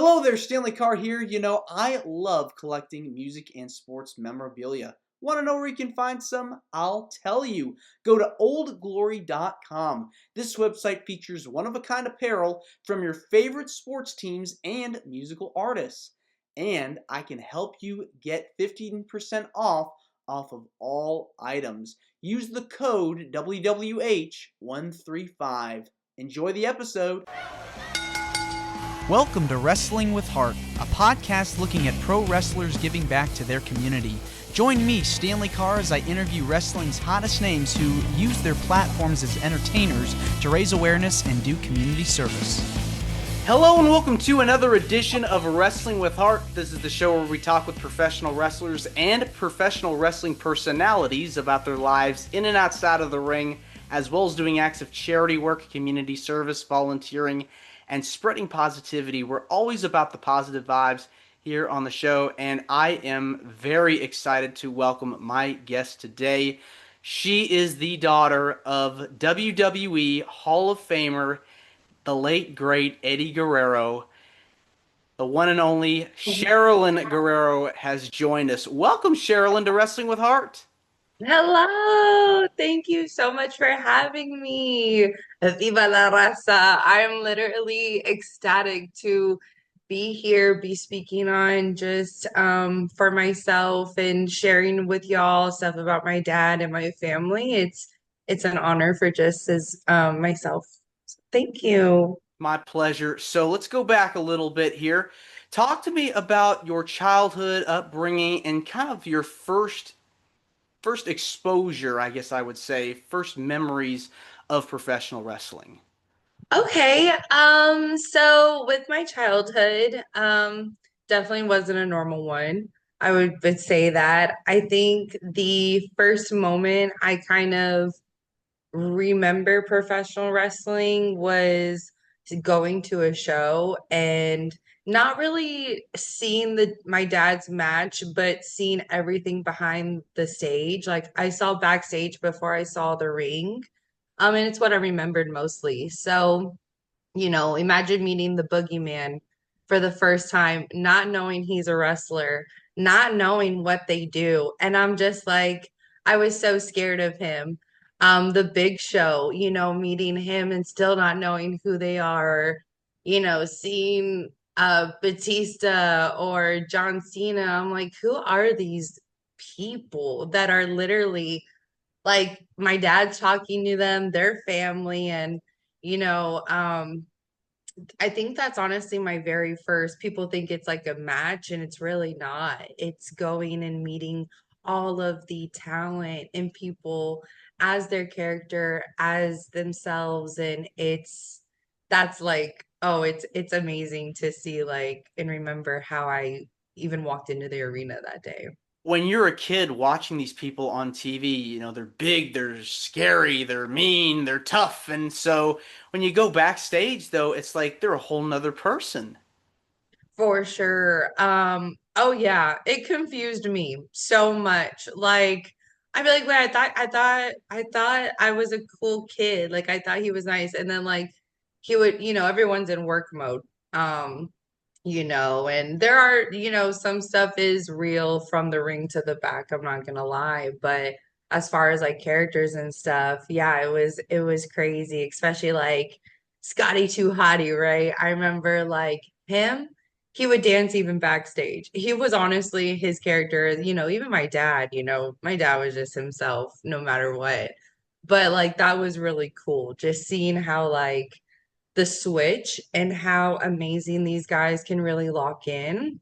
Hello there, Stanley Carr here. I love collecting music and sports memorabilia. Want to know where you can find some? I'll tell you. Go to oldglory.com. This website features one-of-a-kind apparel from your favorite sports teams and musical artists. And I can help you get 15% off of all items. Use the code WWH135. Enjoy the episode. Welcome to Wrestling with Heart, a podcast looking at pro wrestlers giving back to their community. Join me, Stanley Carr, as I interview wrestling's hottest names who use their platforms as entertainers to raise awareness and do community service. Hello and welcome to another edition of Wrestling with Heart. This is the show where we talk with professional wrestlers and professional wrestling personalities about their lives in and outside of the ring, as well as doing acts of charity work, community service, volunteering, and spreading positivity. We're always about the positive vibes here on the show, and I am very excited to welcome my guest today. She is the daughter of WWE Hall of Famer, the late, great Eddie Guerrero. The one and only Sherilyn Guerrero has joined us. Welcome, Sherilyn, to Wrestling with Heart. Hello, thank you so much for having me. Viva la raza. I'm literally ecstatic to be here, be speaking on just for myself and sharing with y'all stuff about my dad and my family. It's an honor for just as myself. Thank you. My pleasure. So let's go back a little bit here. Talk to me about your childhood upbringing and kind of your first exposure, I guess I would say, first memories of professional wrestling. Okay, so with my childhood, definitely wasn't a normal one. I would say that. I think the first moment I kind of remember professional wrestling was going to a show and not really seeing the my dad's match, but seeing everything behind the stage. Like I saw backstage before I saw the ring. And it's what I remembered mostly. So, imagine meeting the boogeyman for the first time, not knowing he's a wrestler, not knowing what they do. And I'm just like, I was so scared of him. The big show, meeting him and still not knowing who they are, seeing Batista or John Cena. I'm like, who are these people that are literally like my dad's talking to them, their family, and you know, um, I think that's honestly my very first. People think it's like a match, and it's really not. It's going and meeting all of the talent and people as their character, as themselves, and that's like, oh, it's amazing to see like and remember how I even walked into the arena that day. When you're a kid watching these people on TV, they're big, they're scary, they're mean, they're tough. And so when you go backstage, though, it's like they're a whole nother person. For sure. Oh yeah, it confused me so much. Like, I'd be like, wait, I thought I was a cool kid. Like, I thought he was nice. And then like he would, everyone's in work mode. Um, and there are, some stuff is real from the ring to the back, I'm not gonna lie. But as far as like characters and stuff, yeah, it was crazy, especially like Scotty Too Hottie, right? I remember like him, he would dance even backstage. He was honestly his character, even my dad was just himself no matter what. But like that was really cool, just seeing how like the switch and how amazing these guys can really lock in.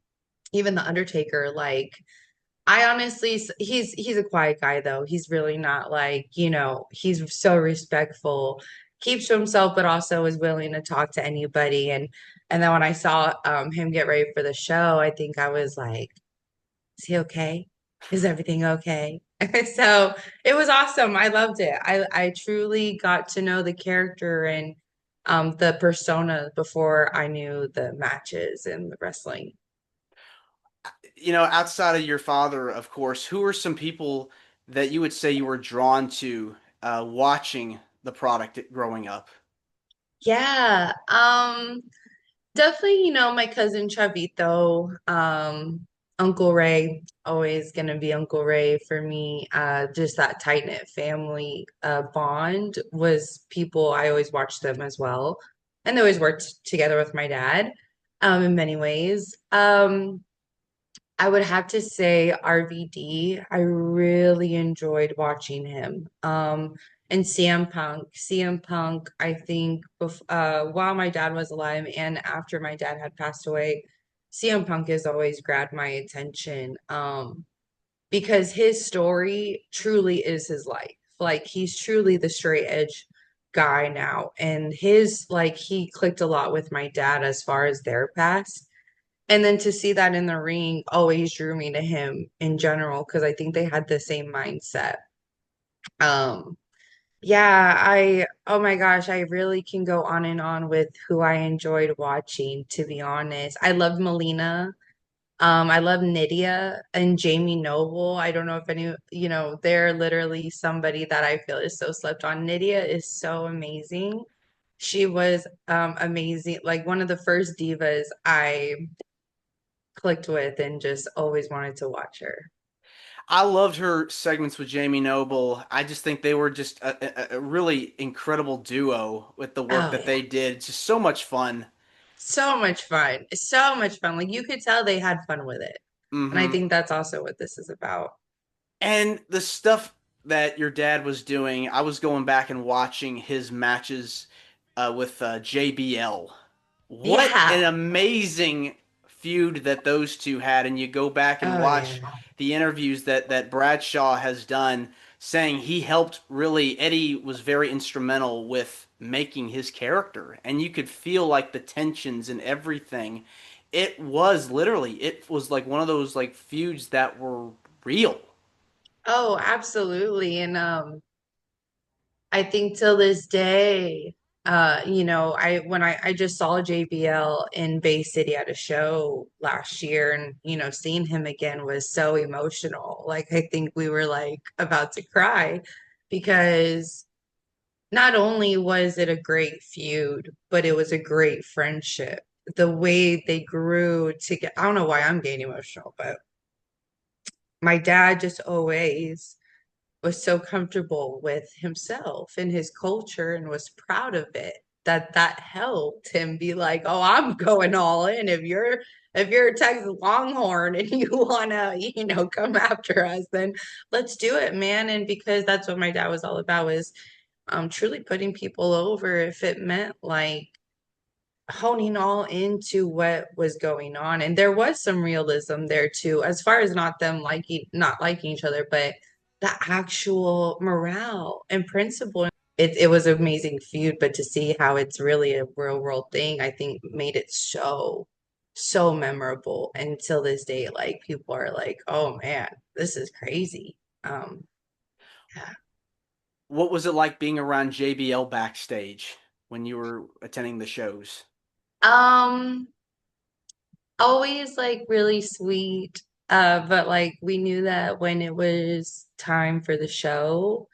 Even the Undertaker, like I honestly, he's a quiet guy though. He's really not like, he's so respectful, keeps to himself, but also is willing to talk to anybody. And then when I saw him get ready for the show, I think I was like, is he okay? Is everything okay? So it was awesome. I loved it. I truly got to know the character and the persona before I knew the matches and the wrestling. Outside of your father, of course, who are some people that you would say you were drawn to watching the product growing up? Yeah. Definitely, my cousin Chavito, Uncle Ray, always gonna be Uncle Ray for me. Just that tight-knit family bond was people I always watched them as well. And they always worked together with my dad, in many ways. I would have to say RVD. I really enjoyed watching him. And CM Punk. CM Punk, I think, while my dad was alive and after my dad had passed away, CM Punk has always grabbed my attention. Because his story truly is his life. Like he's truly the straight edge guy now. And he clicked a lot with my dad as far as their past. And then to see that in the ring always drew me to him in general because I think they had the same mindset. Um, yeah, oh my gosh, I really can go on and on with who I enjoyed watching, to be honest. I love Melina. I love Nydia and Jamie Noble. I don't know if they're literally somebody that I feel is so slept on. Nydia is so amazing. She was amazing, like one of the first divas I clicked with and just always wanted to watch her. I loved her segments with Jamie Noble. I just think they were just a really incredible duo with the work Oh that yeah. they did. It's just so much fun. So much fun. So much fun. Like you could tell they had fun with it. And I Hmm. think that's also what this is about. And the stuff that your dad was doing, I was going back and watching his matches with JBL. What Yeah. an amazing feud that those two had. And you go back and Oh yeah. watch the interviews that Bradshaw has done, saying he helped really, Eddie was very instrumental with making his character. And you could feel like the tensions and everything. It was like one of those like feuds that were real. Oh, absolutely. And I think till this day, I just saw JBL in Bay City at a show last year, and seeing him again was so emotional. Like I think we were like about to cry because not only was it a great feud, but it was a great friendship. The way they grew together. I don't know why I'm getting emotional, but my dad just always was so comfortable with himself and his culture and was proud of it that helped him be like, oh, I'm going all in. If you're a Texas Longhorn and you wanna, come after us, then let's do it, man. And because that's what my dad was all about was truly putting people over if it meant like honing all into what was going on. And there was some realism there too, as far as not liking each other, but the actual morale and principle. It was an amazing feud, but to see how it's really a real world thing, I think made it so memorable. Until this day, like people are like, oh man, this is crazy. Yeah. What was it like being around JBL backstage when you were attending the shows? Um, always like really sweet. But like we knew that when it was time for the show,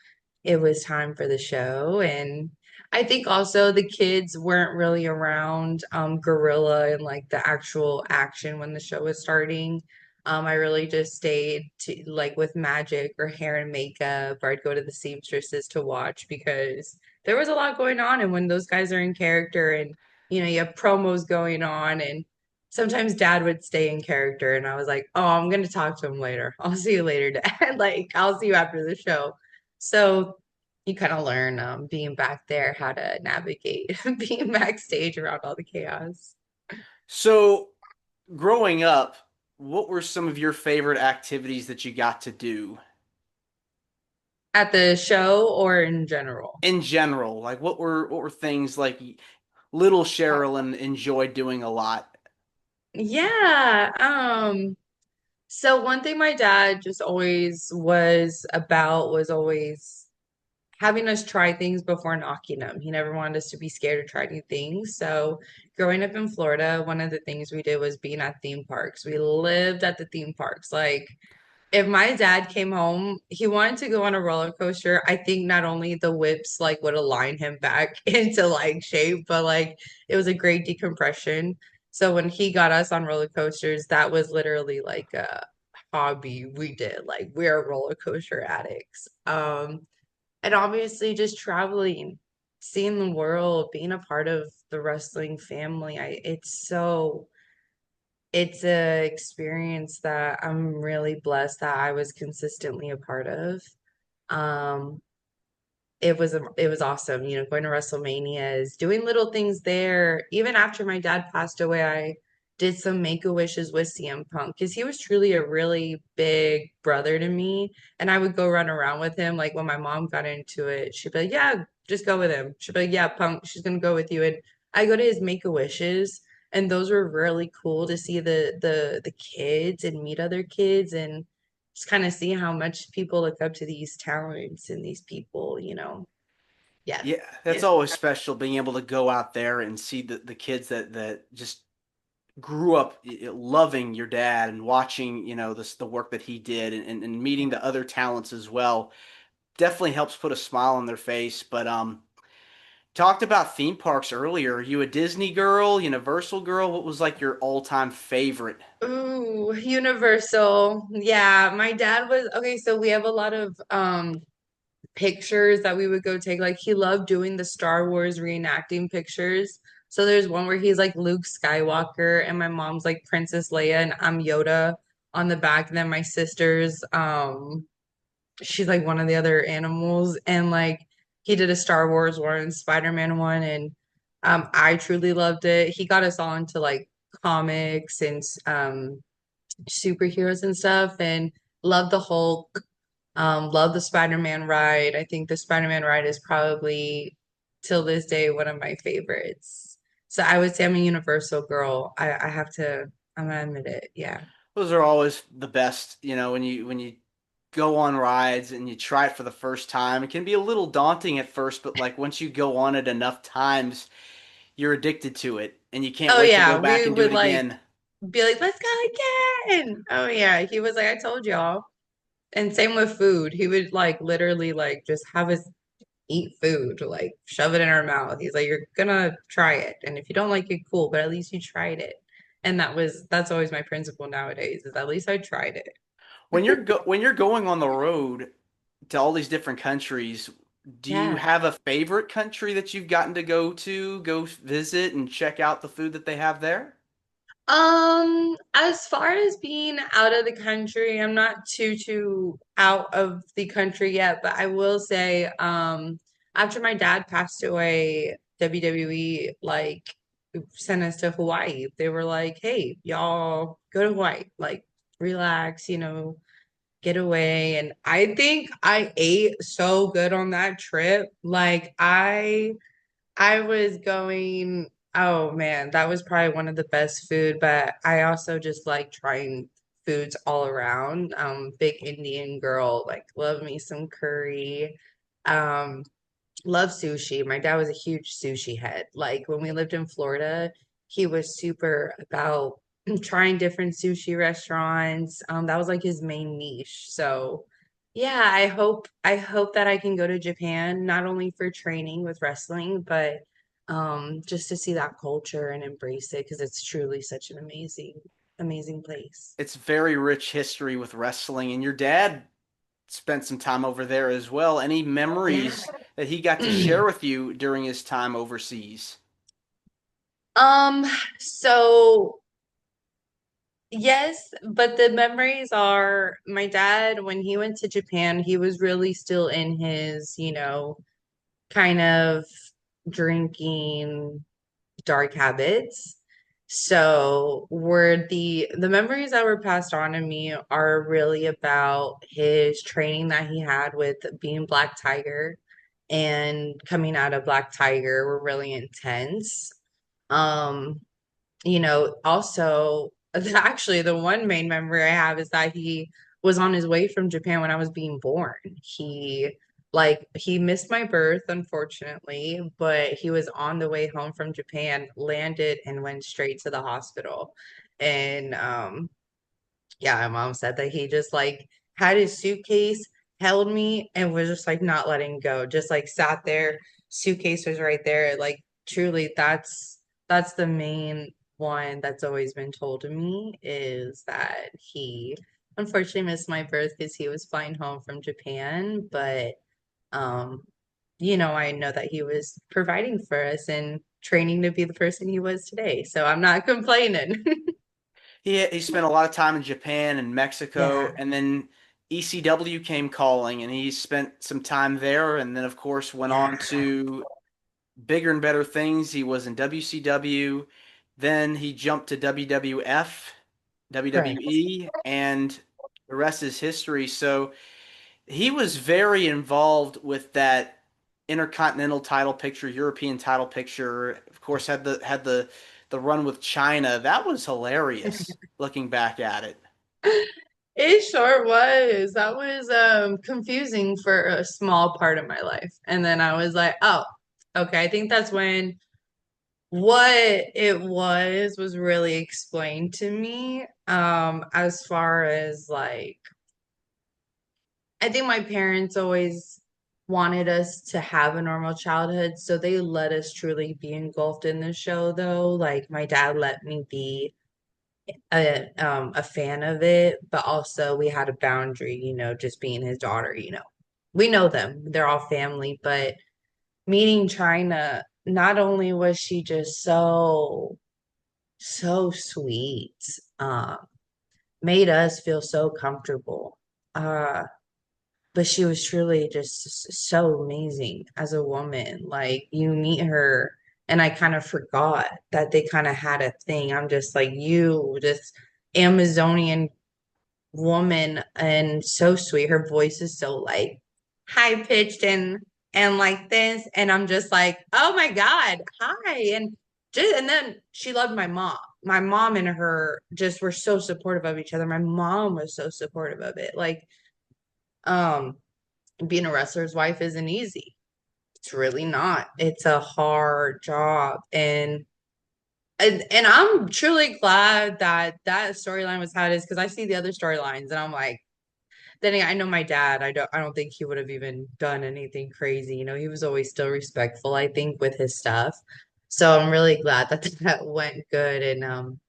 it was time for the show. And I think also the kids weren't really around Gorilla and like the actual action when the show was starting. I really just stayed to like with magic or hair and makeup, or I'd go to the seamstresses to watch because there was a lot going on. And when those guys are in character and you have promos going on and sometimes dad would stay in character and I was like, oh, I'm gonna talk to him later. I'll see you later, dad. Like, I'll see you after the show. So you kind of learn being back there how to navigate being backstage around all the chaos. So, growing up, what were some of your favorite activities that you got to do At the show or in general? in general? Like what were things like little Sherilyn enjoyed doing a lot? Yeah. So one thing my dad just always was always having us try things before knocking them. He never wanted us to be scared to try new things. So, growing up in Florida, one of the things we did was being at theme parks. We lived at the theme parks. Like, if my dad came home, he wanted to go on a roller coaster. I think not only the whips like would align him back into like shape, but like it was a great decompression. So when he got us on roller coasters, that was literally like a hobby we did. Like we're roller coaster addicts. And obviously just traveling, seeing the world, being a part of the wrestling family. It's a experience that I'm really blessed that I was consistently a part of. Um, it was awesome, going to WrestleManias, doing little things there. Even after my dad passed away, I did some Make-A-Wishes with CM Punk because he was truly a really big brother to me. And I would go run around with him. Like when my mom got into it, she'd be like, "Yeah, just go with him." She'd be like, "Yeah, Punk, she's gonna go with you." And I go to his Make-A-Wishes, and those were really cool to see the kids and meet other kids and just kind of see how much people look up to these talents and these people. Yeah. Yeah, that's always special being able to go out there and see the kids that just grew up loving your dad and watching, the work that he did and meeting the other talents as well. Definitely helps put a smile on their face. But talked about theme parks earlier. Are you a Disney girl, Universal girl? What was like your all-time favorite? Ooh, Universal. Yeah, my dad was okay, so we have a lot of pictures that we would go take. Like he loved doing the Star Wars reenacting pictures. So there's one where he's like Luke Skywalker and my mom's like Princess Leia and I'm Yoda on the back. And then my sister's she's like one of the other animals. And like he did a Star Wars one, Spider-Man one, and I truly loved it. He got us all into like comics and superheroes and stuff and love the Hulk. Love the Spider-Man ride. I think the Spider-Man ride is probably till this day one of my favorites. So I would say I'm a Universal girl. I have to, I'm gonna admit it. Yeah. Those are always the best, when you go on rides and you try it for the first time. It can be a little daunting at first, but like once you go on it enough times, you're addicted to it and you can't Oh wait to go yeah, back we and do would it like again. be like, let's go again. Oh yeah, he was like, I told y'all. And same with food. He would like literally like just have us eat food, like shove it in our mouth. He's like, you're gonna try it. And if you don't like it, cool, but at least you tried it. And that's always my principle nowadays, is at least I tried it. When you're going on the road to all these different countries, do you Yeah. have a favorite country that you've gotten to go visit and check out the food that they have there? As far as being out of the country, I'm not too out of the country yet, but I will say, after my dad passed away, WWE like sent us to Hawaii. They were like, "Hey, y'all go to Hawaii, like relax, get away." And I think I ate so good on that trip. Like I was going, oh man, that was probably one of the best food, but I also just like trying foods all around. Big Indian girl, like love me some curry. Um, love sushi. My dad was a huge sushi head. Like when we lived in Florida, he was super about trying different sushi restaurants. That was like his main niche. So yeah, I hope that I can go to Japan, not only for training with wrestling, but just to see that culture and embrace it because it's truly such an amazing place. It's very rich history with wrestling, and your dad spent some time over there as well. Any Yeah. memories that he got to share with you during his time overseas? Um, so yes, but the memories are my dad, when he went to Japan, he was really still in his, kind of drinking dark habits. So were the memories that were passed on to me are really about his training that he had with being Black Tiger and coming out of Black Tiger were really intense. Um, also, actually, the one main memory I have is that he was on his way from Japan when I was being born. He missed my birth, unfortunately, but he was on the way home from Japan, landed and went straight to the hospital. And yeah, my mom said that he just like had his suitcase, held me, and was just like not letting go. Just like sat there, suitcase was right there. Like truly, that's the main one that's always been told to me is that he unfortunately missed my birth because he was flying home from Japan. But um, I know that he was providing for us and training to be the person he was today. So I'm not complaining. He spent a lot of time in Japan and Mexico, Yeah, and then ECW came calling, and he spent some time there, and then of course went yeah, on to bigger and better things. He was in WCW, then he jumped to WWF, correct. WWE, and the rest is history. So he was very involved with that intercontinental title picture, European title picture. Of course, had the run with China. That was hilarious looking back at it. It sure was. That was confusing for a small part of my life. And then I was like, oh, okay. I think that's when what it was really explained to me. As far as like I think my parents always wanted us to have a normal childhood, so they let us truly be engulfed in the show though. Like my dad let me be a fan of it, but also we had a boundary, just being his daughter. We know them, they're all family, but meeting China, not only was she just so sweet, made us feel so comfortable. But she was truly just so amazing as a woman. Like you meet her, and I kind of forgot that they kind of had a thing. I'm just like, you, this Amazonian woman, and so sweet. Her voice is so like high pitched and like this, and I'm just like, oh my God, hi. And then she loved my mom. My mom and her just were so supportive of each other. My mom was so supportive of it. Like, um, being a wrestler's wife isn't easy. It's really not. It's a hard job. And I'm truly glad that that storyline was how it is because I see the other storylines and I'm like, then again, I know my dad. I don't think he would have even done anything crazy. He was always still respectful, I think, with his stuff. So I'm really glad that that went good. And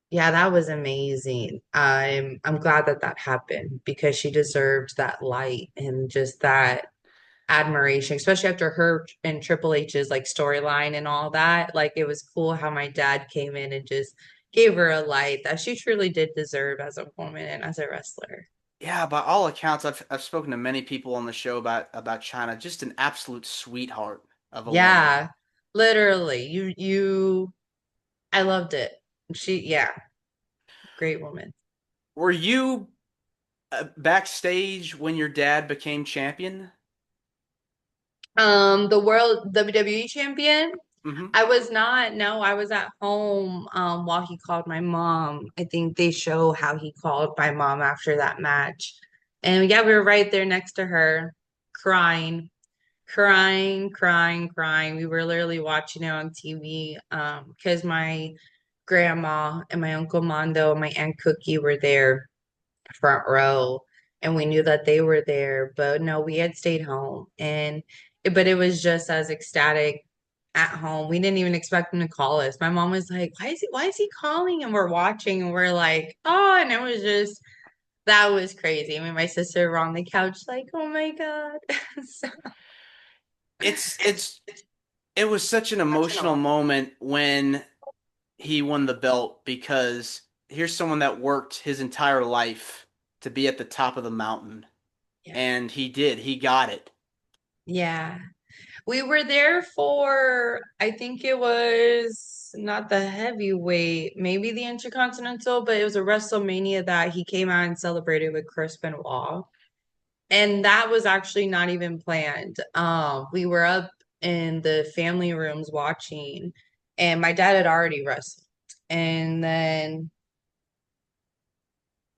yeah, that was amazing. I'm glad that that happened because she deserved that light and just that admiration, especially after her and Triple H's like storyline and all that. Like it was cool how my dad came in and just gave her a light that she truly did deserve as a woman and as a wrestler. Yeah, by all accounts, I've spoken to many people on the show about China. Just an absolute sweetheart of a woman. Yeah, literally. I loved it. Yeah, great woman. Were you backstage when your dad became champion? The world WWE champion. Hmm. I was not, no, I was at home while he called my mom. I think they show how he called my mom after that match. And yeah, we were right there next to her, crying, crying, crying, crying. We were literally watching it on TV because my grandma and my uncle Mondo and my aunt Cookie were there front row and we knew that they were there, but no, we had stayed home but it was just as ecstatic at home. We didn't even expect him to call us. My mom was like, why is he calling? And we're watching and we're like, oh, and it was just that was crazy. I mean, my sister were on the couch like, oh my God. So, It's it was such an emotional moment when he won the belt because here's someone that worked his entire life to be at the top of the mountain, yeah. and he did. He got it. Yeah. We were there for, I think it was not the heavyweight, maybe the Intercontinental, but it was a WrestleMania that he came out and celebrated with Chris Benoit. And that was actually not even planned. We were up in the family rooms watching, and my dad had already wrestled. And then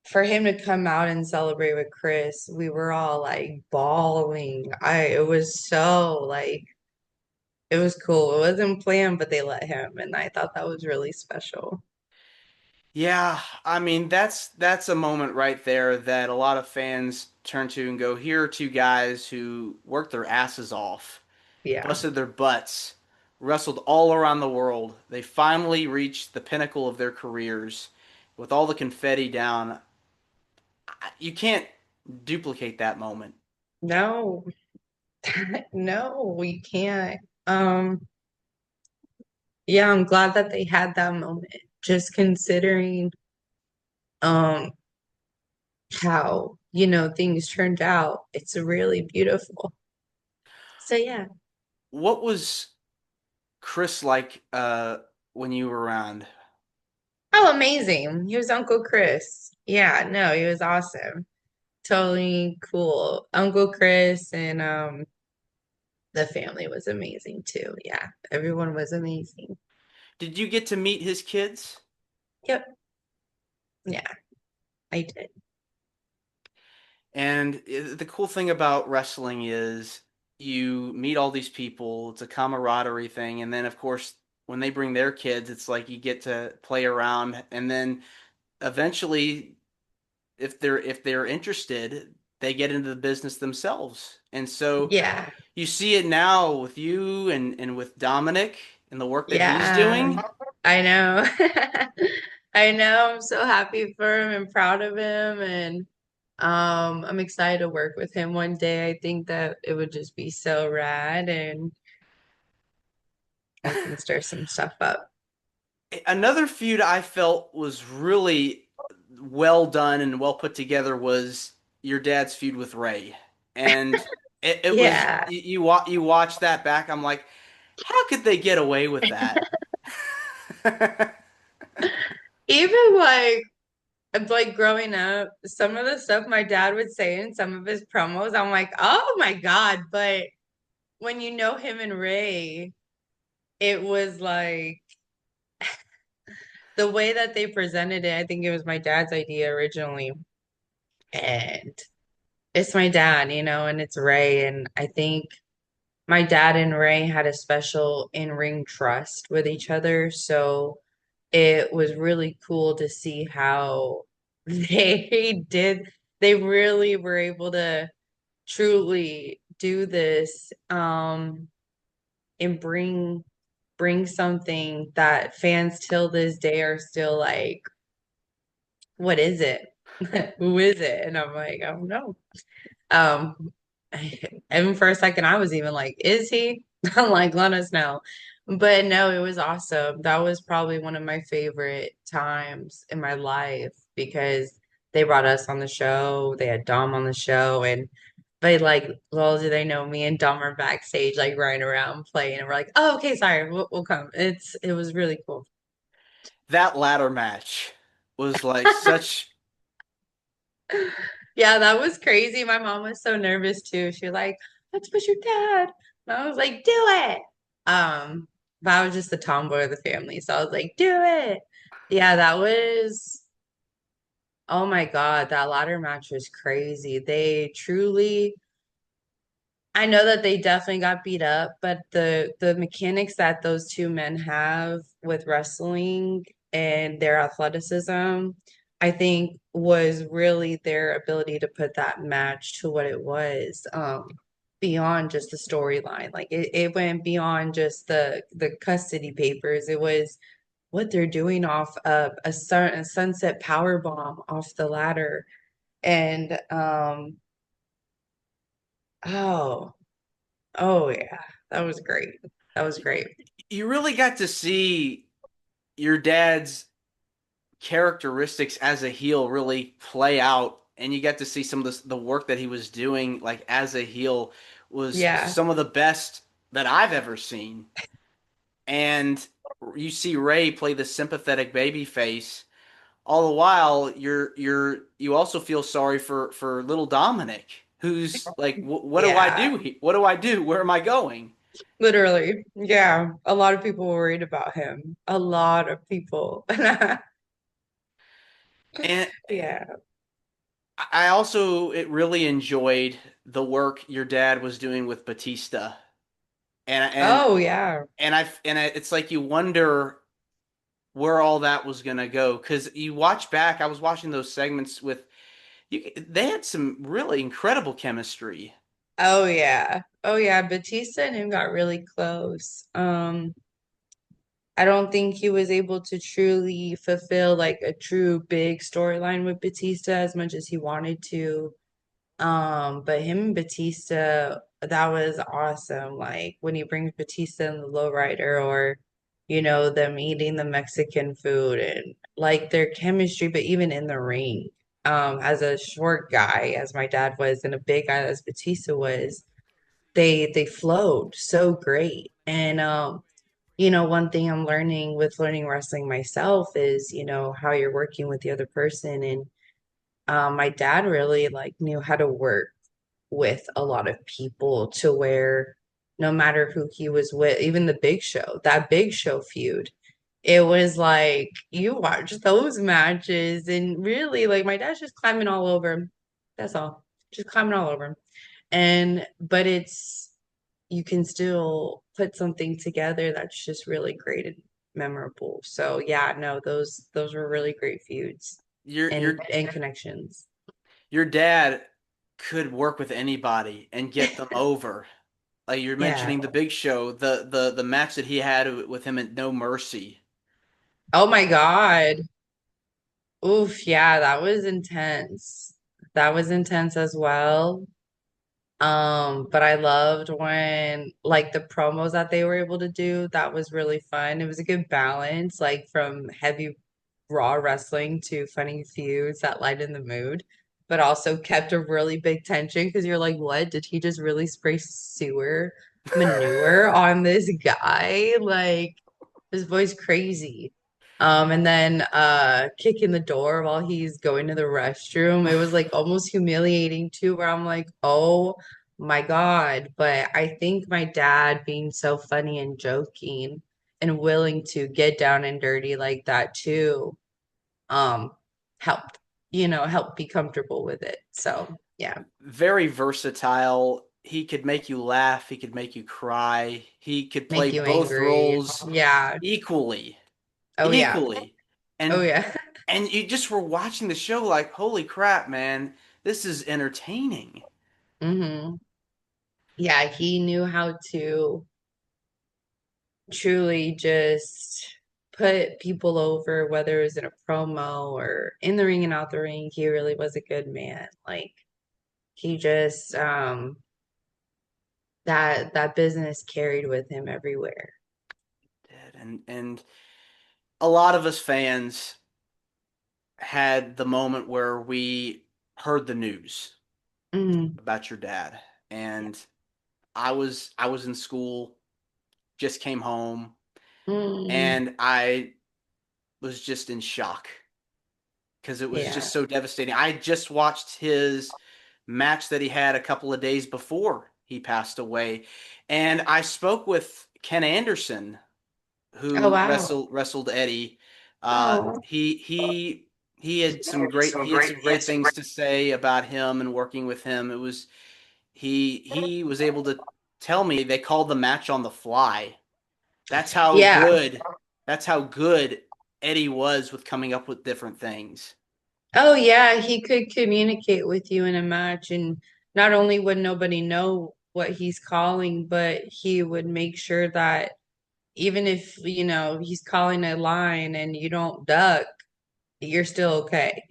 for him to come out and celebrate with Chris, we were all like bawling. It was so like it was cool. It wasn't planned, but they let him, and I thought that was really special. Yeah, I mean that's a moment right there that a lot of fans turn to and go, here are two guys who worked their asses off, Yeah. busted their butts, wrestled all around the world. They finally reached the pinnacle of their careers with all the confetti down. You can't duplicate that moment. No, no, we can't. Um, yeah, I'm glad that they had that moment. Just considering um how, things turned out. It's really beautiful. So yeah. What was Chris like when you were around? Oh, amazing. He was Uncle Chris. Yeah, no, he was awesome. Totally cool. Uncle Chris and the family was amazing too. Yeah, everyone was amazing. Did you get to meet his kids? Yep. Yeah, I did. And the cool thing about wrestling is you meet all these people. It's a camaraderie thing, and then of course when they bring their kids, it's like you get to play around, and then eventually, if they're interested, they get into the business themselves. And so Yeah. you see it now with you and with Dominic and the work that he's Yeah. doing. I know. I know. I'm so happy for him and proud of him and I'm excited to work with him one day. I think that it would just be so rad and I can stir some stuff up. Another feud I felt was really well done and well put together was your dad's feud with Ray. And it was Yeah. you watch that back, I'm like, how could they get away with that? Even like growing up, some of the stuff my dad would say in some of his promos, I'm like, oh my God. But when you know him and Ray, it was like the way that they presented it, I think it was my dad's idea originally. And it's my dad, and it's Ray. And I think my dad and Ray had a special in-ring trust with each other. So it was really cool to see how they really were able to truly do this and bring something that fans till this day are still like, what is it? Who is it? And I'm like, I don't know. Um, even for a second, I was even like, is he? I'm like, let us know. But no, it was awesome. That was probably one of my favorite times in my life because they brought us on the show. They had Dom on the show, and but like, little do they know, me and Dom are backstage, like running around playing, and we're like, oh, okay, sorry, we'll come. It was really cool. That ladder match was like such. Yeah, that was crazy. My mom was so nervous too. She was like, let's push your dad. And I was like, do it. But I was just the tomboy of the family. So I was like, do it. Yeah, that was, oh my God, that ladder match was crazy. They truly, I know that they definitely got beat up, but the mechanics that those two men have with wrestling and their athleticism, I think was really their ability to put that match to what it was, beyond just the storyline. Like it went beyond just the custody papers. It was what they're doing off of a sunset power bomb off the ladder. And oh. Oh yeah, that was great. That was great. You really got to see your dad's characteristics as a heel really play out, and you got to see some of the work that he was doing like as a heel was Yeah. some of the best that I've ever seen. And you see Ray play the sympathetic baby face. All the while, you also feel sorry for little Dominic, who's like, what do I Yeah. do? What do I do? Where am I going? Literally. Yeah. A lot of people were worried about him. A lot of people. And Yeah. I also it really enjoyed the work your dad was doing with Batista, and and Oh yeah. it's like you wonder where all that was gonna go because you watch back. I was watching those segments with you. They had some really incredible chemistry. Oh yeah. Oh yeah, Batista and him got really close. I don't think he was able to truly fulfill like a true big storyline with Batista as much as he wanted to. But him and Batista, that was awesome. Like when he brings Batista in the lowrider or, them eating the Mexican food and like their chemistry, but even in the ring, as a short guy, as my dad was, and a big guy as Batista was, they flowed so great. And one thing I'm learning with learning wrestling myself is, how you're working with the other person. And my dad really like knew how to work with a lot of people to where no matter who he was with, even the Big Show, that Big Show feud, it was like you watch those matches and really like my dad's just climbing all over him. That's all. Just climbing all over him. But it's you can still put something together that's just really great and memorable. So yeah, no, those were really great feuds Your and your connections. your dad could work with anybody and get them over. Like you're Yeah. mentioning the Big Show, the match that he had with him at No Mercy. Oh my God. Oof, yeah, that was intense. That was intense as well. But I loved when like the promos that they were able to do, that was really fun. It was a good balance, like from heavy raw wrestling to funny feuds that lightened the mood, but also kept a really big tension because you're like, what? Did he just really spray sewer manure on this guy? Like his boy's crazy. And then kicking the door while he's going to the restroom. It was like almost humiliating too, where I'm like, oh my God. But I think my dad being so funny and joking and willing to get down and dirty like that too, um, helped, help be comfortable with it. So yeah, Very versatile. He could make you laugh, he could make you cry. He could play make you both angry. roles Yeah. equally. Oh yeah. Equally. Oh And yeah. and you just were watching the show like, "Holy crap, man. This is entertaining." hmm Yeah, he knew how to truly just put people over, whether it was in a promo or in the ring and out the ring. He really was a good man. Like he just that business carried with him everywhere. And a lot of us fans had the moment where we heard the news Mm, about your dad. yeah. And I was in school, just came home, Mm, and I was just in shock because it was yeah. just so devastating. I just watched his match that he had a couple of days before he passed away, and I spoke with Ken Anderson, Oh who wow. wrestled Eddie. Oh. He had some great things to say about him and working with him. It was he was able to tell me they called the match on the fly. That's how Yeah. good that's how good Eddie was with coming up with different things. Oh yeah, he could communicate with you in a match, and not only would nobody know what he's calling, but he would make sure that even if, he's calling a line and you don't duck, you're still okay.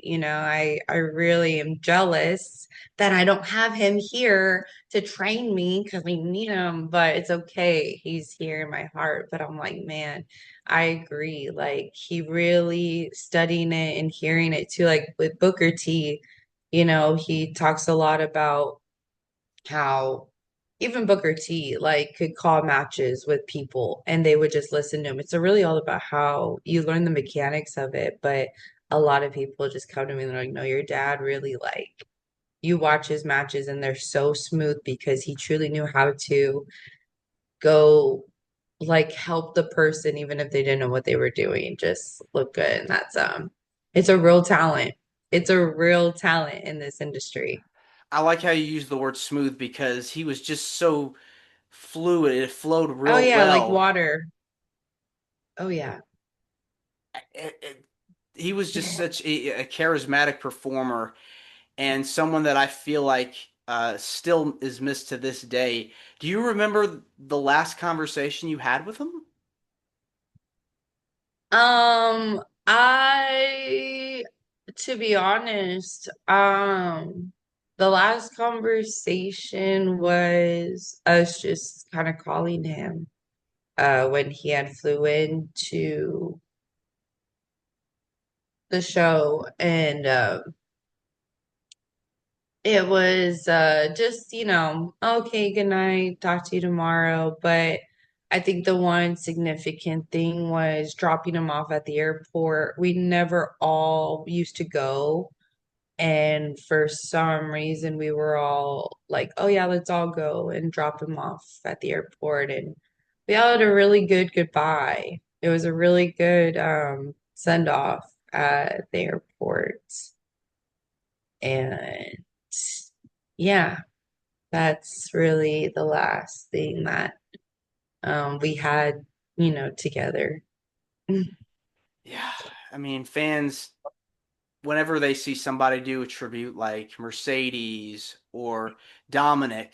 I really am jealous that I don't have him here to train me because we need him, but it's okay. He's here in my heart. But I'm like, man, I agree. Like he really studying it and hearing it too. Like with Booker T, he talks a lot about how even Booker T like could call matches with people and they would just listen to him. It's really all about how you learn the mechanics of it, but a lot of people just come to me and they're like, no, your dad really like you watch his matches and they're so smooth because he truly knew how to go like help the person even if they didn't know what they were doing, just look good. And that's it's a real talent. It's a real talent in this industry. I like how you use the word smooth because he was just so fluid. It flowed Oh real yeah, like well. water. Oh yeah. He was just such a charismatic performer and someone that I feel like still is missed to this day. Do you remember the last conversation you had with him? I, to be honest, the last conversation was us just kind of calling him, when he had flew into the show, and it was just, okay, good night, talk to you tomorrow. But I think the one significant thing was dropping him off at the airport. We never all used to go. And for some reason, we were all like, oh, yeah, let's all go and drop him off at the airport. And we all had a really good goodbye. It was a really good send off at the airport. And yeah, that's really the last thing that we had, together. Yeah, I mean, fans, whenever they see somebody do a tribute like Mercedes or Dominic,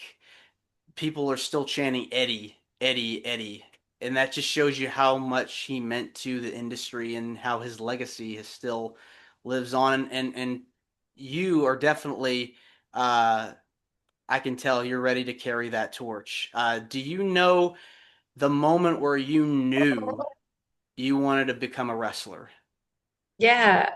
people are still chanting Eddie, Eddie, Eddie. And that just shows you how much he meant to the industry and how his legacy is still lives on. And you are definitely, I can tell you're ready to carry that torch. Do you know the moment where you knew you wanted to become a wrestler? Yeah,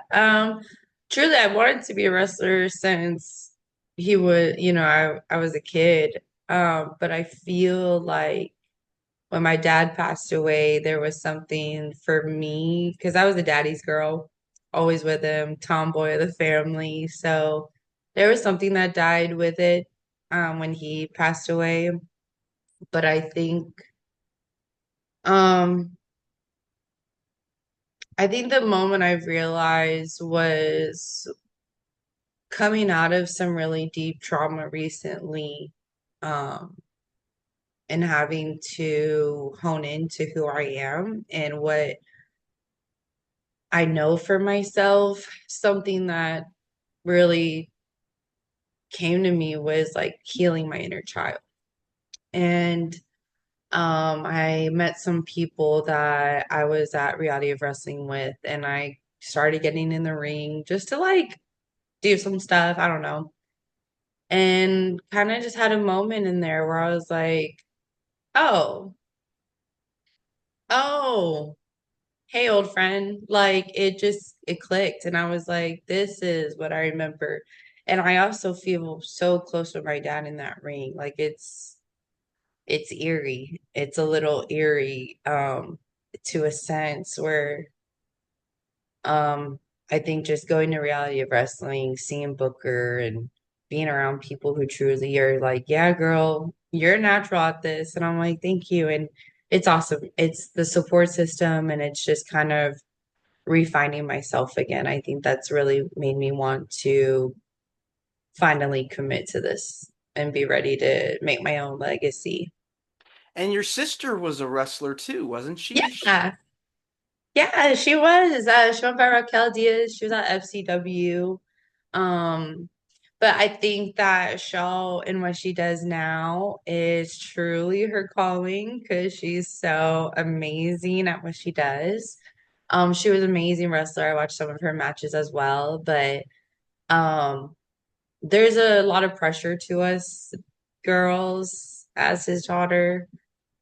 truly, I wanted to be a wrestler since he was, I was a kid. But I feel like when my dad passed away, there was something for me because I was a daddy's girl, always with him, tomboy of the family. So there was something that died with it when he passed away. But um, I think the moment I realized was coming out of some really deep trauma recently, um, and having to hone into who I am and what I know for myself. Something that really came to me was like healing my inner child. And I met some people that I was at Reality of Wrestling with, and I started getting in the ring just to like do some stuff. I don't know. And kind of just had a moment in there where I was like, oh, oh, hey, old friend. Like it clicked. And I was like, this is what I remember. And I also feel so close with my dad in that ring. Like it's eerie. It's a little eerie, to a sense where um, I think just going to Reality of Wrestling, seeing Booker and being around people who truly are like, yeah, girl, you're natural at this. And I'm like, thank you. And it's awesome. It's the support system, and it's just kind of refining myself again. I think that's really made me want to finally commit to this and be ready to make my own legacy. And your sister was a wrestler too, wasn't she? Yeah. Yeah, she was. She went by Raquel Diaz. She was at FCW. Um, but I think that Shaw and what she does now is truly her calling because she's so amazing at what she does. She was an amazing wrestler. I watched some of her matches as well, but um, there's a lot of pressure to us girls as his daughter.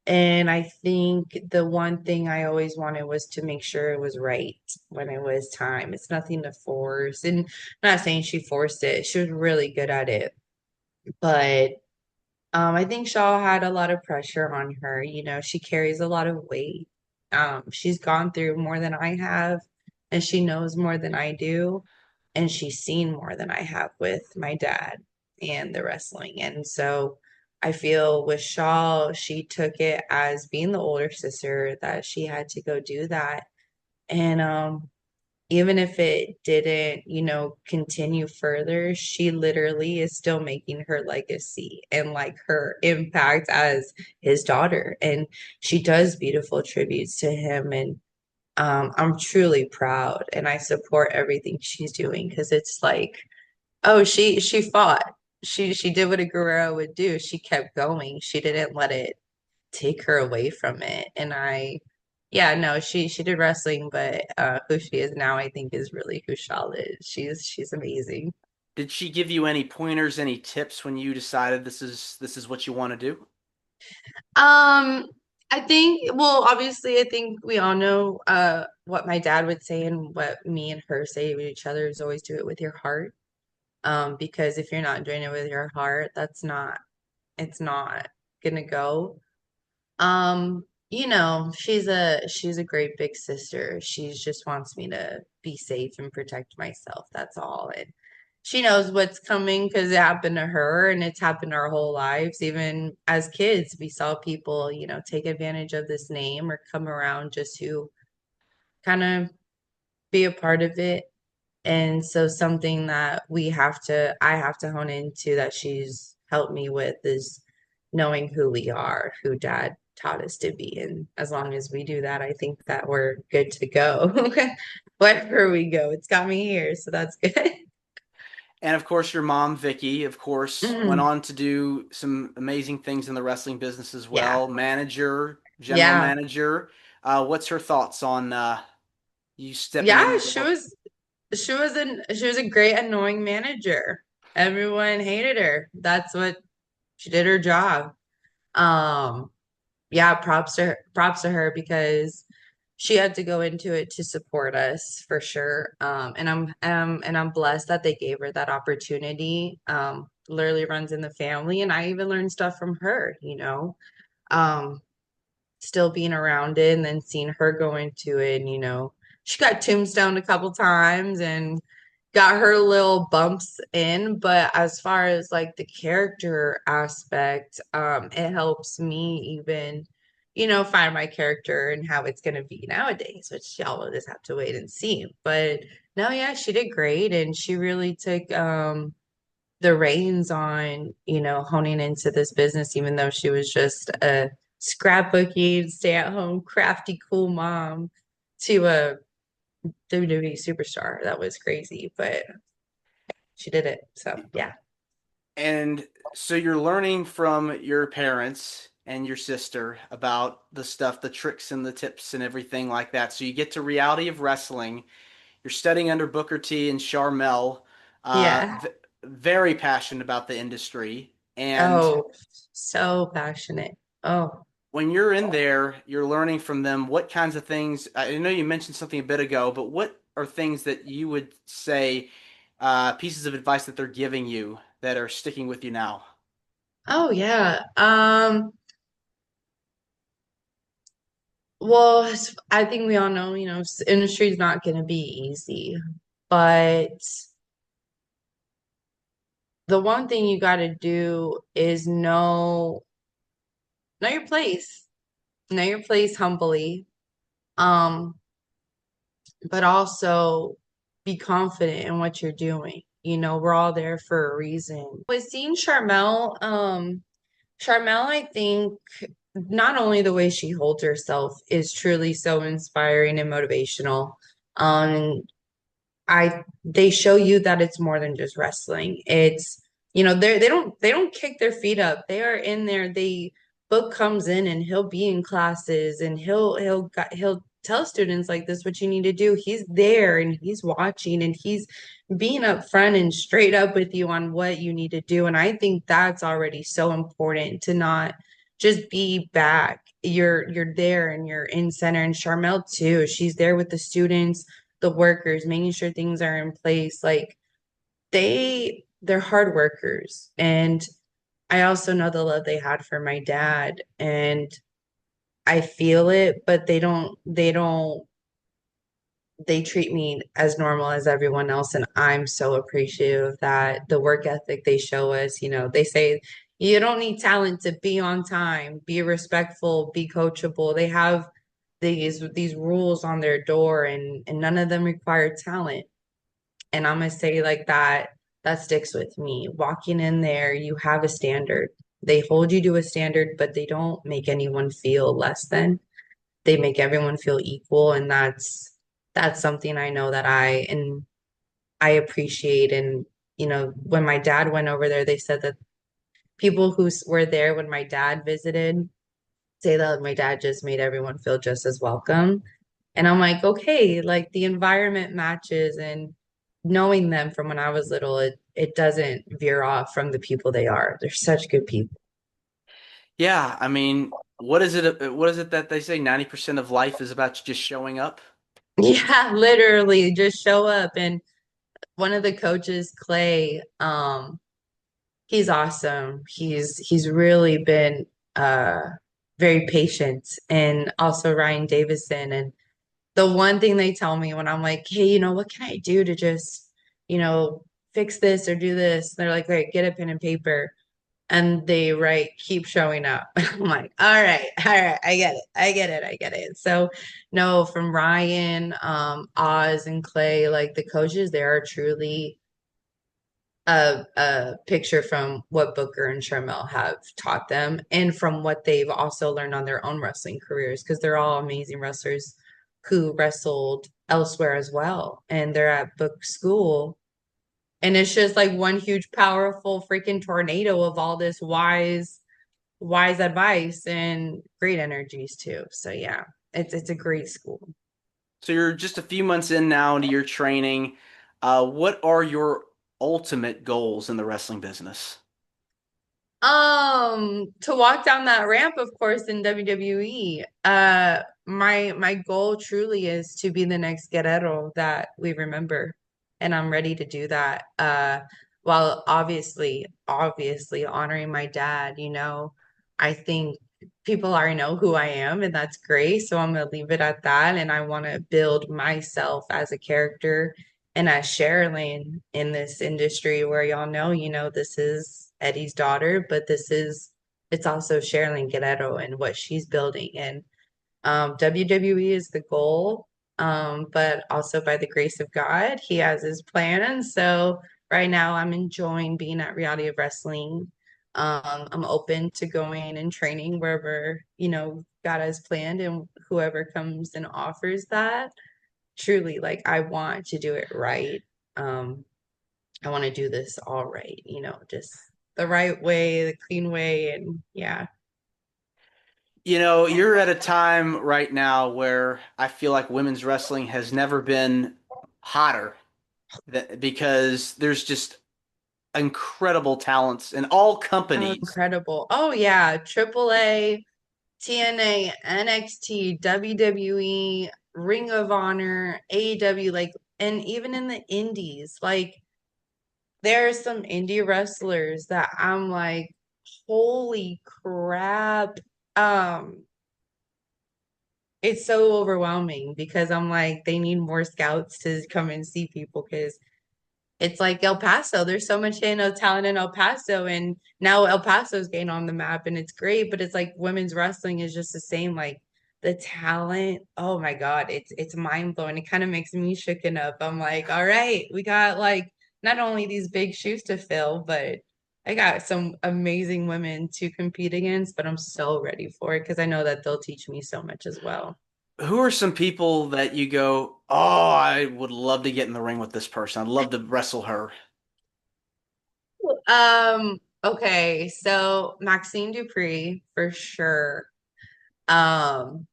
And I think the one thing I always wanted was to make sure it was right when it was time. It's nothing to force. And I'm not saying she forced it. She was really good at it. But I think Shaw had a lot of pressure on her. She carries a lot of weight. She's gone through more than I have, and she knows more than I do, and she's seen more than I have with my dad and the wrestling. And so I feel with Shaw, she took it as being the older sister that she had to go do that. And even if it didn't, continue further, she literally is still making her legacy and like her impact as his daughter. And she does beautiful tributes to him. And I'm truly proud, and I support everything she's doing because it's like, oh, she fought. she did what a Guerrero would do. She kept going. She didn't let it take her away from it. And yeah, no, she did wrestling, but who she is now, I think, is really who Shal is. She's amazing. Did she give you any pointers, any tips when you decided this is what you want to do? Um, I think, well, obviously, I think we all know what my dad would say and what me and her say to each other is always do it with your heart. Because if you're not doing it with your heart, it's not gonna go. She's a great big sister. She just wants me to be safe and protect myself. That's all. And she knows what's coming because it happened to her and it's happened our whole lives. Even as kids, we saw people, take advantage of this name or come around just to kind of be a part of it. And so something that I have to hone into that she's helped me with is knowing who we are, who dad taught us to be. And as long as we do that, I think that we're good to go. Wherever we go, it's got me here, so that's good. And of course, your mom, Vicky, of course, went Mm, on to do some amazing things in the wrestling business as yeah. well. Manager, general Yeah. manager. What's her thoughts on you stepping Yeah, into the role? she was a great annoying manager. Everyone hated her. That's what she did her job. Um, yeah, props to her because she had to go into it to support us for sure. And I'm blessed that they gave her that opportunity. Literally runs in the family, and I even learned stuff from her. Um, Still being around it and then seeing her go into it, and she got tombstone a couple times and got her little bumps in, but as far as like the character aspect, it helps me even, find my character and how it's gonna be nowadays, which y'all will just have to wait and see. But no, yeah, she did great and she really took the reins on, honing into this business, even though she was just a scrapbooking, stay-at-home, crafty, cool mom to a WWE superstar. That was crazy, but she did it. So yeah. And so you're learning from your parents and your sister about the stuff, the tricks and the tips and everything like that. So you get to reality of wrestling. You're studying under Booker T and Charmel, Yeah. very passionate about the industry. And Oh, so passionate. Oh. when you're in there, you're learning from them what kinds of things. I know you mentioned something a bit ago, but what are things that you would say, pieces of advice that they're giving you that are sticking with you now? Oh yeah. Well, I think we all know, industry is not going to be easy, but the one thing you got to do is know your place. Know your place humbly. Um, but also be confident in what you're doing. We're all there for a reason. With seeing Charmel, I think not only the way she holds herself is truly so inspiring and motivational. Um, they show you that it's more than just wrestling. It's they don't kick their feet up. They are in there. They Book comes in and he'll be in classes and he'll tell students like this what you need to do. He's there and he's watching and he's being upfront and straight up with you on what you need to do. And I think that's already so important to not just be back. You're there and you're in center. And Charmel too. She's there with the students, the workers, making sure things are in place. Like they're hard workers. And I also know the love they had for my dad. And I feel it, but they treat me as normal as everyone else. And I'm so appreciative of that. The work ethic they show us, they say you don't need talent to be on time, be respectful, be coachable. They have these rules on their door and none of them require talent. And I'm gonna say like that sticks with me. Walking in there, you have a standard. They hold you to a standard, but they don't make anyone feel less than. They make everyone feel equal, and that's something I know that I appreciate and when my dad went over there, they said that people who were there when my dad visited say that my dad just made everyone feel just as welcome. And I'm like, okay, like the environment matches and knowing them from when I was little, it doesn't veer off from the people they are. They're such good people. Yeah, I mean, what is it that they say 90% of life is about just showing up? Yeah, literally just show up. And one of the coaches, Clay, he's awesome. He's really been uh very patient, and also Ryan Davison. And the one thing they tell me when I'm like, hey, what can I do to just, you know, fix this or do this? They're like, great, get a pen and paper. And they write, keep showing up. I'm like, all right, I get it. I get it. I get it. So no, from Ryan, Oz and Clay, like the coaches, they are truly a picture from what Booker and Sharmell have taught them and from what they've also learned on their own wrestling careers because they're all amazing wrestlers who wrestled elsewhere as well. And they're at Book School. And it's just like one huge, powerful freaking tornado of all this wise advice and great energies too. So yeah, it's a great school. So you're just a few months in now into your training. What are your ultimate goals in the wrestling business? To walk down that ramp, of course, in WWE. My goal truly is to be the next Guerrero that we remember, and I'm ready to do that. While obviously honoring my dad, I think people already know who I am, and that's great. So I'm gonna leave it at that, and I want to build myself as a character and as Sherilyn in this industry where y'all know, this is Eddie's daughter, but it's also Sherilyn Guerrero and what she's building. And WWE is the goal, but also by the grace of God, he has his plan. So right now I'm enjoying being at Reality of Wrestling. I'm open to going and training wherever, God has planned and whoever comes and offers that. Truly, like I want to do it right. Um, I want to do this all right, just the right way, the clean way, and yeah. You're at a time right now where I feel like women's wrestling has never been hotter because there's just incredible talents in all Oh, companies. incredible. Oh yeah, AAA, TNA, NXT, WWE, Ring of Honor, AEW, like, and even in the indies, like there are some indie wrestlers that I'm like, holy crap. Um, it's so overwhelming because I'm like, they need more scouts to come and see people because it's like El Paso. There's so much talent in El Paso, and now El Paso's getting on the map, and it's great. But it's like women's wrestling is just the same. Like the talent, oh my God, it's mind blowing. It kind of makes me shooken up. I'm like, all right, we got like not only these big shoes to fill, but I got some amazing women to compete against. But I'm so ready for it because I know that they'll teach me so much as well. Who are some people that you go, oh, I would love to get in the ring with this person. I'd love to wrestle her. Okay, so Maxine Dupree for sure. Um,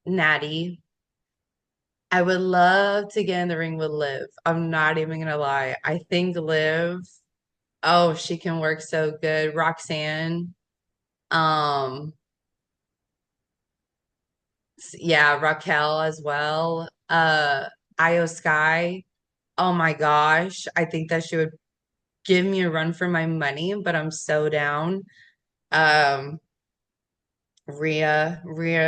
Natty. I would love to get in the ring with Liv. I'm not even gonna lie. I think Liv, oh, she can work so good. Roxanne. Um, yeah, Raquel as well. Io Sky. Oh my gosh. I think that she would give me a run for my money, but I'm so down. Um, Rhea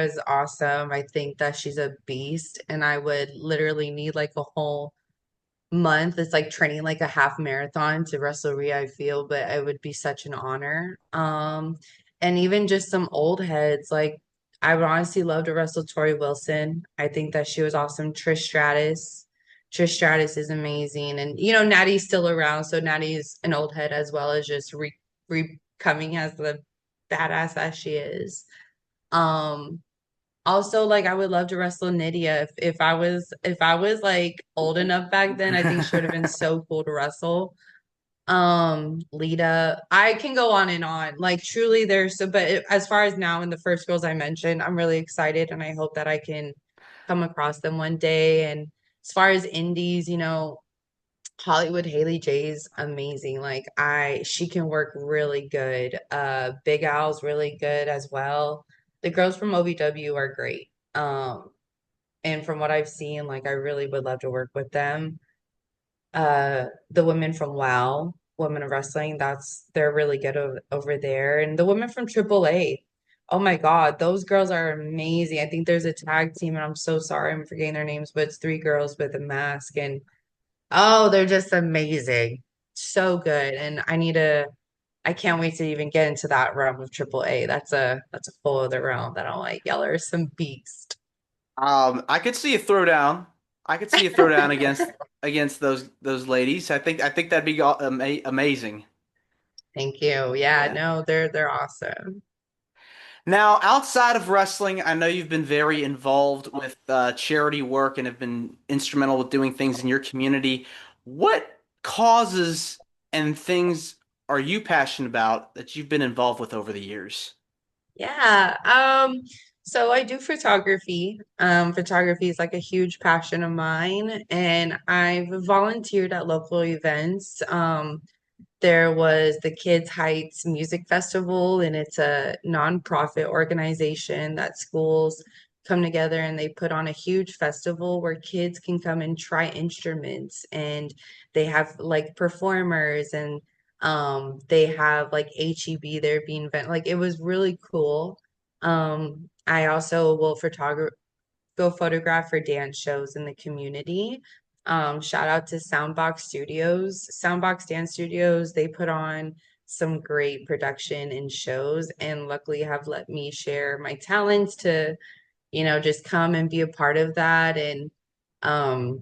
is awesome. I think that she's a beast, and I would literally need like a whole month. It's like training like a half marathon to wrestle Rhea, I feel, but it would be such an honor. And even just some old heads, like I would honestly love to wrestle Tori Wilson. I think that she was awesome. Trish Stratus. Trish Stratus is amazing. And Natty's still around, so Natty's an old head as well as just re coming as the badass that she is. Um, Also, like I would love to wrestle Nydia if I was like old enough back then. I think she would have been so cool to wrestle. Lita. I can go on and on. Like truly there's so but as far as now in the first girls I mentioned, I'm really excited and I hope that I can come across them one day. And as far as indies, Hollywood Haley J's amazing. Like she can work really good. Big Al's really good as well. The girls from OVW are great. And from what I've seen, like I really would love to work with them. The women from WoW, Women of Wrestling, they're really good over there. And the women from AAA, oh my God, those girls are amazing. I think there's a tag team, and I'm so sorry I'm forgetting their names, but it's three girls with a mask, and oh, they're just amazing. So good. And I can't wait to even get into that realm of AAA. That's a whole other realm that I'm like, y'all are some beast. I could see a throwdown. I could see a throwdown against those ladies. I think that'd be amazing. Thank you. Yeah, Yeah. no, they're awesome. Now, outside of wrestling, I know you've been very involved with charity work and have been instrumental with doing things in your community. What causes and things are you passionate about that you've been involved with over the years? Yeah. So I do photography. Photography is like a huge passion of mine, and I've volunteered at local events. There was the Kids Heights Music Festival, and it's a nonprofit organization that schools come together and they put on a huge festival where kids can come and try instruments, and they have like performers, and they have like HEB there being like it was really cool. I also will go photograph for dance shows in the community. Shout out to Soundbox Studios. Soundbox Dance Studios, they put on some great production and shows, and luckily have let me share my talents to, just come and be a part of that. And um,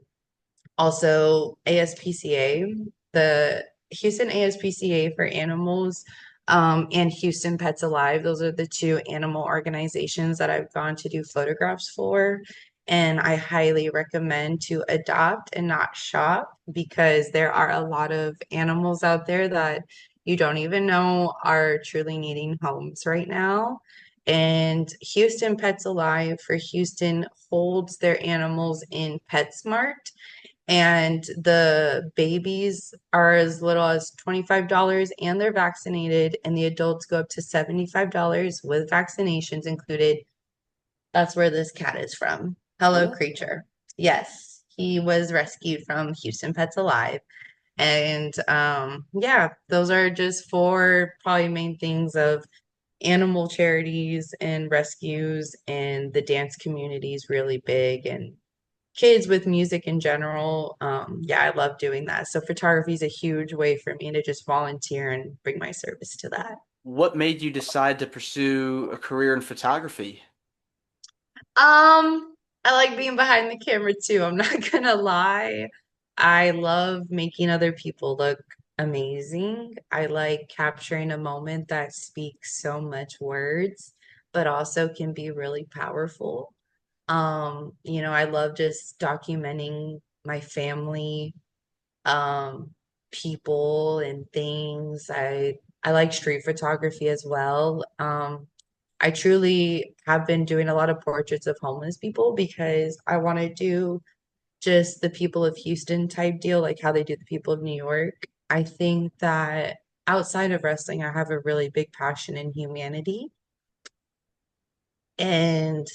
also ASPCA, the Houston ASPCA for animals, and Houston Pets Alive. Those are the two animal organizations that I've gone to do photographs for. And I highly recommend to adopt and not shop because there are a lot of animals out there that you don't even know are truly needing homes right now. And Houston Pets Alive for Houston holds their animals in PetSmart, and the babies are as little as $25 and they're vaccinated, and the adults go up to $75 with vaccinations included. That's where this cat is from. Hello, Cool. creature. Yes, he was rescued from Houston Pets Alive. And yeah, those are just four probably main things of animal charities and rescues, and the dance community is really big, and kids with music in general. Yeah, I love doing that. So photography is a huge way for me to just volunteer and bring my service to that. What made you decide to pursue a career in photography? I like being behind the camera too. I'm not gonna lie. I love making other people look amazing. I like capturing a moment that speaks so much words, but also can be really powerful. I love just documenting my family, um, people and things. I like street photography as well. I truly have been doing a lot of portraits of homeless people because I want to do just the people of Houston type deal, like how they do the people of New York. I think that outside of wrestling, I have a really big passion in humanity. And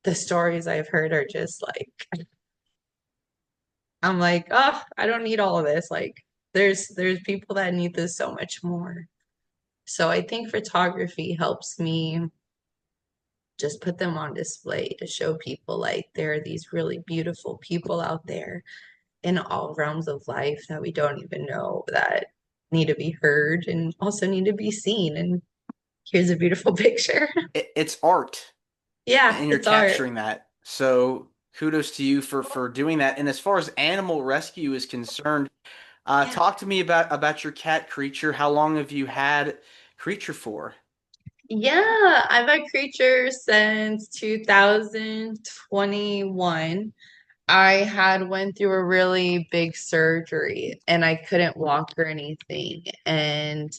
the stories I've heard are just like, I'm like, oh, I don't need all of this. Like, there's people that need this so much more. So I think photography helps me just put them on display to show people like there are these really beautiful people out there in all realms of life that we don't even know that need to be heard and also need to be seen. And here's a beautiful picture. It's art, Yeah, and you're it's art. capturing that. So kudos to you for doing that. And as far as animal rescue is concerned, Yeah. talk to me about your cat Creature. How long have you had Creature for? Yeah, I've had Creature since 2021. I had went through a really big surgery and I couldn't walk or anything. And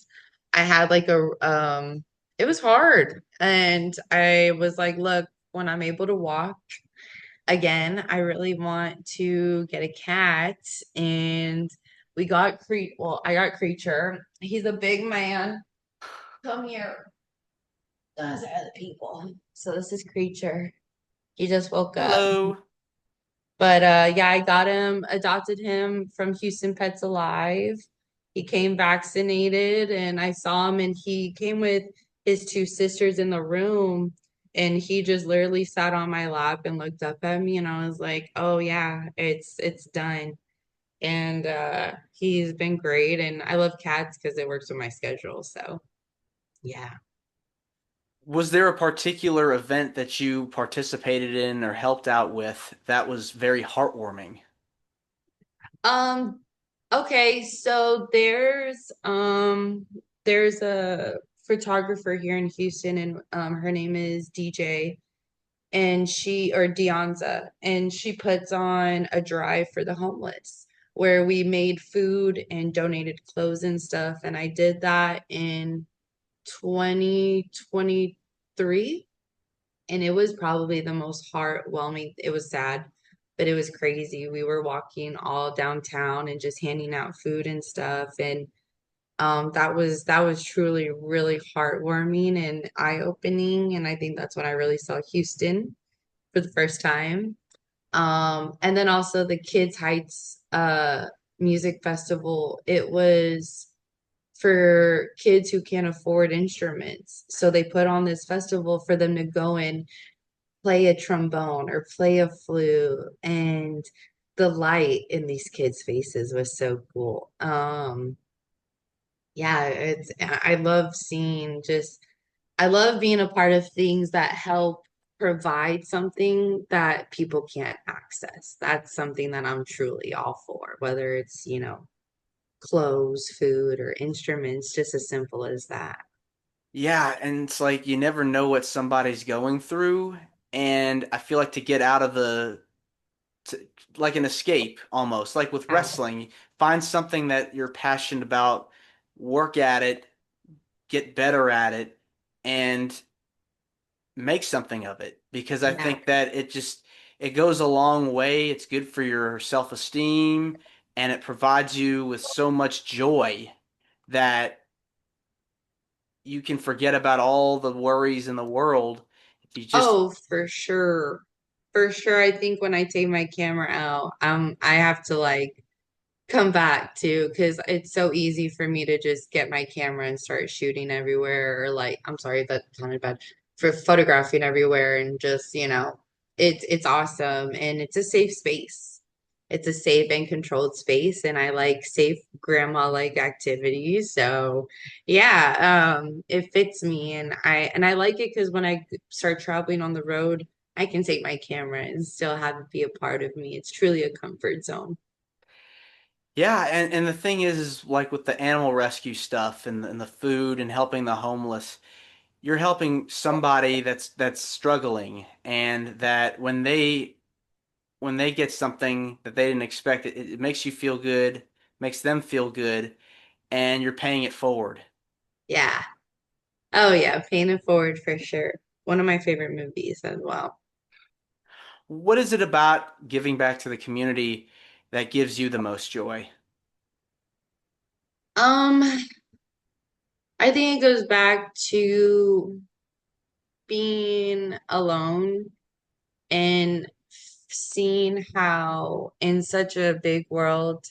I had like it was hard. And I was like, look, when I'm able to walk again, I really want to get a cat. And I got Creature. He's a big man. Come here. Those are the people. So this is Creature. He just woke up. Hello. But yeah, I got him, adopted him from Houston Pets Alive. He came vaccinated and I saw him and he came with his two sisters in the room and he just literally sat on my lap and looked up at me and I was like, "Oh yeah, it's done." And he's been great and I love cats because it works with my schedule. So, yeah. Was there a particular event that you participated in or helped out with that was very heartwarming? Um, okay, so there's a photographer here in Houston and her name is DJ and she or Deonza and she puts on a drive for the homeless where we made food and donated clothes and stuff and I did that in 2023 and it was probably the most heartwarming. It was sad, but it was crazy. We were walking all downtown and just handing out food and stuff, and that was truly really heartwarming and eye-opening. And I think that's when I really saw Houston for the first time. And then also the Kids Heights music festival. It was for kids who can't afford instruments. So they put on this festival for them to go and play a trombone or play a flute and the light in these kids' faces was so cool. Yeah, it's I love seeing just I love being a part of things that help provide something that people can't access. That's something that I'm truly all for, whether it's, clothes, food, or instruments, just as simple as that. Yeah, and it's like you never know what somebody's going through, and I feel like to get out of to, like an escape almost, like with Yeah. wrestling, find something that you're passionate about, work at it, get better at it, and make something of it because I Yeah. think that it goes a long way. It's good for your self-esteem and it provides you with so much joy that you can forget about all the worries in the world. If you just Oh, for sure. For sure. I think when I take my camera out, I have to like come back to because it's so easy for me to just get my camera and start shooting everywhere or like I'm sorry that sounded bad for photographing everywhere and just it's awesome and it's a safe space. It's a safe and controlled space and I like safe grandma like activities. So yeah, it fits me and I like it because when I start traveling on the road, I can take my camera and still have it be a part of me. It's truly a comfort zone. yeah, and the thing is like with the animal rescue stuff and the food and helping the homeless, you're helping somebody that's struggling and that when they get something that they didn't expect, it makes you feel good, makes them feel good, and you're paying it forward. Yeah. Oh yeah, Paying It Forward for sure. One of my favorite movies as well. What is it about giving back to the community that gives you the most joy? Um, I think it goes back to being alone and seeing how in such a big world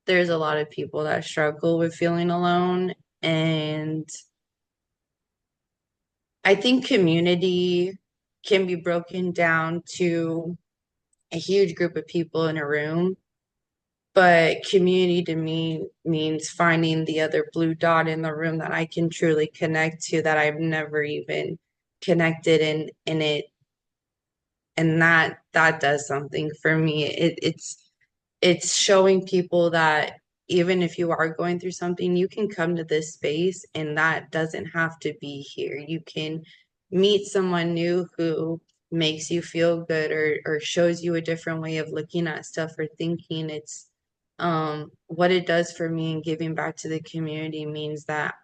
there's a lot of people that struggle with feeling alone and I think community can be broken down to a huge group of people in a room. But community to me means finding the other blue dot in the room that I can truly connect to that I've never even connected in it. And that does something for me. It's showing people that even if you are going through something, you can come to this space and that doesn't have to be here. You can meet someone new who makes you feel good or shows you a different way of looking at stuff or thinking. It's what it does for me and giving back to the community means that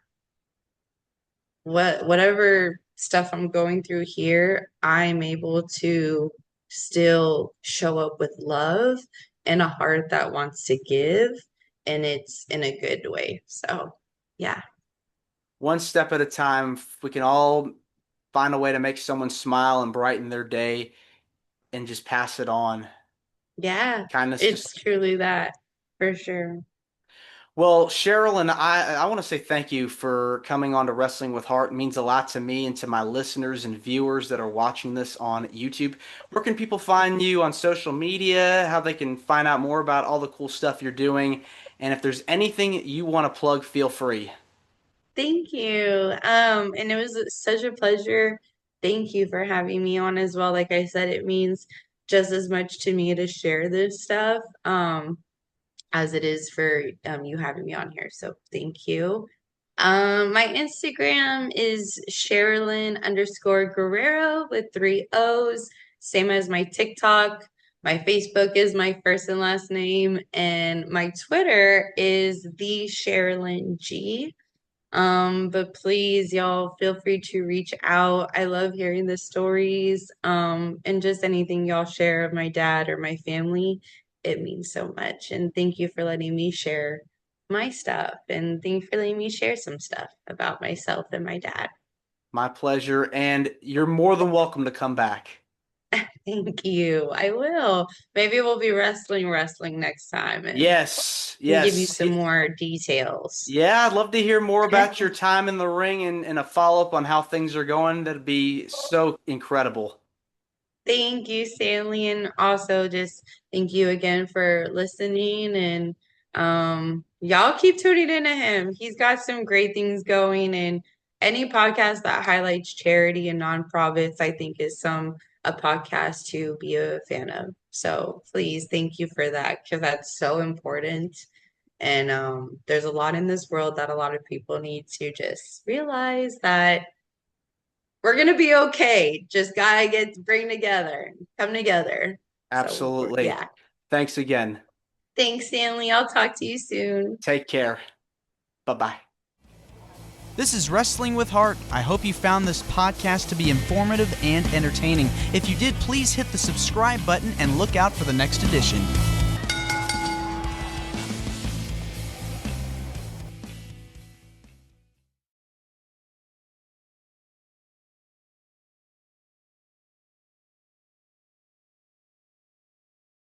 whatever stuff I'm going through here, I'm able to still show up with love and a heart that wants to give, and it's in a good way. So, yeah. One step at a time, we can all find a way to make someone smile and brighten their day and just pass it on. Yeah, Kindness just. it's truly that for sure. Well, Sherilyn, I want to say thank you for coming on to Wrestling with Heart. It means a lot to me and to my listeners and viewers that are watching this on YouTube. Where can people find you on social media? How they can find out more about all the cool stuff you're doing? And if there's anything you want to plug, feel free. Thank you. And it was such a pleasure. Thank you for having me on as well. Like I said, it means just as much to me to share this stuff. As it is for you having me on here. So thank you. My Instagram is Sherilyn_Guerrero with 3 O's, same as my TikTok. My Facebook is my first and last name, and my Twitter is the Sherilyn G. But please, y'all, feel free to reach out. I love hearing the stories, and just anything y'all share of my dad or my family. It means so much. And thank you for letting me share my stuff. And thank you for letting me share some stuff about myself and my dad. My pleasure. And you're more than welcome to come back. Thank you. I will. Maybe we'll be wrestling next time and Yes, give you yes. some more details. Yeah, I'd love to hear more about your time in the ring and a follow-up on how things are going. That'd be so incredible. Thank you, Stanley, and also just thank you again for listening. And y'all keep tuning into him. He's got some great things going, and any podcast that highlights charity and nonprofits, I think, is a podcast to be a fan of. So please, thank you for that because that's so important. And there's a lot in this world that a lot of people need to just realize that we're gonna be okay. Just gotta bring together, come together. So Absolutely. yeah. Thanks again. Thanks, Stanley. I'll talk to you soon. Take care. Bye-bye. This is Wrestling with Heart. I hope you found this podcast to be informative and entertaining. If you did, please hit the subscribe button and look out for the next edition.